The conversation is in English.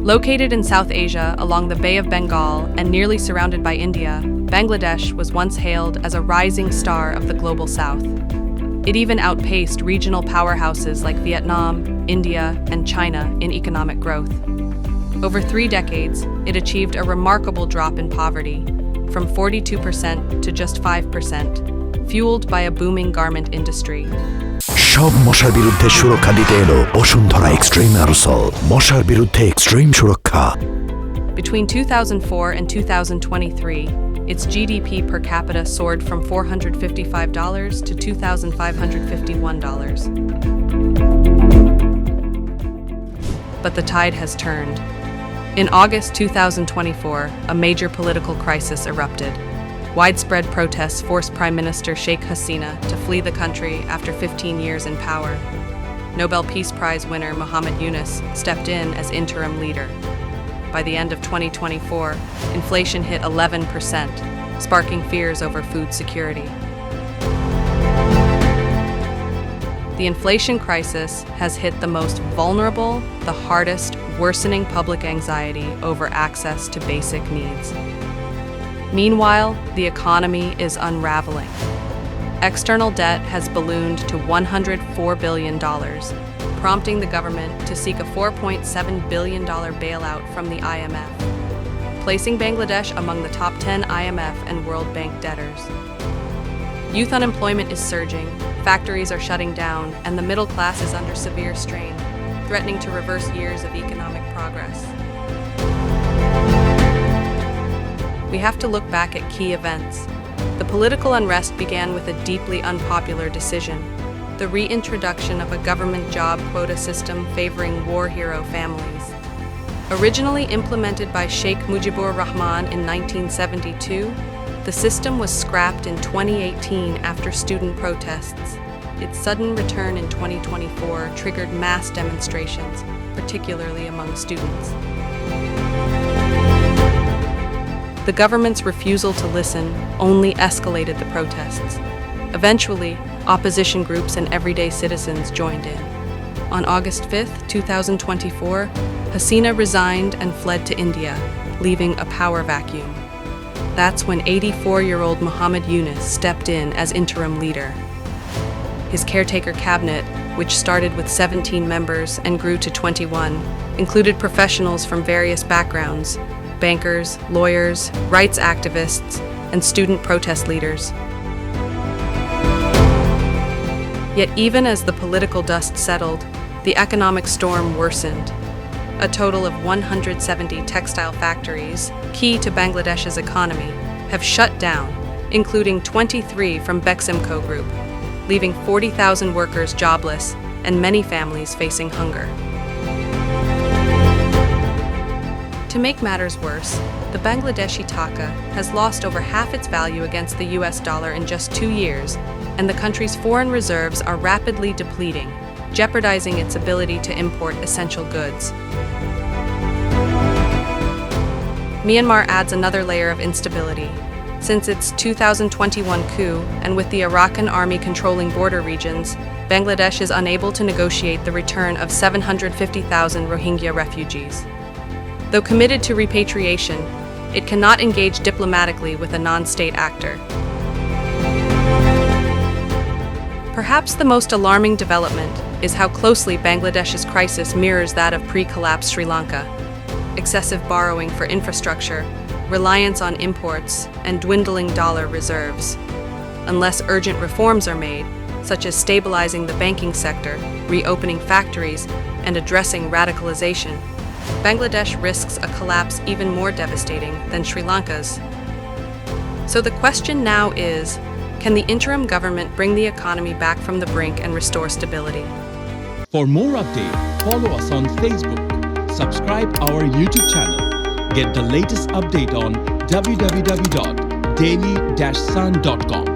Located in South Asia along the Bay of Bengal and nearly surrounded by India, Bangladesh was once hailed as a rising star of the global south. It even outpaced regional powerhouses like Vietnam, India, and China in economic growth. Over 3 decades, it achieved a remarkable drop in poverty, from 42% to just 5%, fueled by a booming garment industry. সব মশার বিরুদ্ধে সুরক্ষা দিতে এলো Bashundhara extreme aerosol মশার বিরুদ্ধে extreme সুরক্ষা Between 2004 and 2023, its GDP per capita soared from $455 to $2,551. But the tide has turned. In August 2024, a major political crisis erupted. Widespread protests forced Prime Minister Sheikh Hasina to flee the country after 15 years in power. Nobel Peace Prize winner Muhammad Yunus stepped in as interim leader. By the end of 2024, inflation hit 11%, sparking fears over food security. The inflation crisis has hit the most vulnerable, the hardest, worsening public anxiety over access to basic needs. Meanwhile, the economy is unraveling. External debt has ballooned to $104 billion, prompting the government to seek a $4.7 billion bailout from the IMF, placing Bangladesh among the top 10 IMF and World Bank debtors. Youth unemployment is surging, factories are shutting down, and the middle class is under severe strain, threatening to reverse years of economic progress. We have to look back at key events. The political unrest began with a deeply unpopular decision, the reintroduction of a government job quota system favoring war hero families. Originally implemented by Sheikh Mujibur Rahman in 1972, the system was scrapped in 2018 after student protests. Its sudden return in 2024 triggered mass demonstrations, particularly among students. The government's refusal to listen only escalated the protests. Eventually, opposition groups and everyday citizens joined in. On August 5, 2024, Hasina resigned and fled to India, leaving a power vacuum. That's when 84-year-old Muhammad Yunus stepped in as interim leader. His caretaker cabinet, which started with 17 members and grew to 21, included professionals from various backgrounds: bankers, lawyers, rights activists, and student protest leaders. Yet even as the political dust settled, the economic storm worsened. A total of 170 textile factories, key to Bangladesh's economy, have shut down, including 23 from Beximco Group, leaving 40,000 workers jobless and many families facing hunger. To make matters worse, the Bangladeshi taka has lost over half its value against the US dollar in just 2 years, and the country's foreign reserves are rapidly depleting, jeopardizing its ability to import essential goods. Myanmar adds another layer of instability. Since its 2021 coup, and with the Arakan army controlling border regions, Bangladesh is unable to negotiate the return of 750,000 Rohingya refugees. Though committed to repatriation, it cannot engage diplomatically with a non-state actor. Perhaps the most alarming development is how closely Bangladesh's crisis mirrors that of pre-collapse Sri Lanka. Excessive borrowing for infrastructure, reliance on imports, and dwindling dollar reserves. Unless urgent reforms are made, such as stabilizing the banking sector, reopening factories, and addressing radicalization, Bangladesh risks a collapse even more devastating than Sri Lanka's. So the question now is, can the interim government bring the economy back from the brink and restore stability? For more updates, follow us on Facebook, subscribe our YouTube channel, get the latest update on www.daily-sun.com.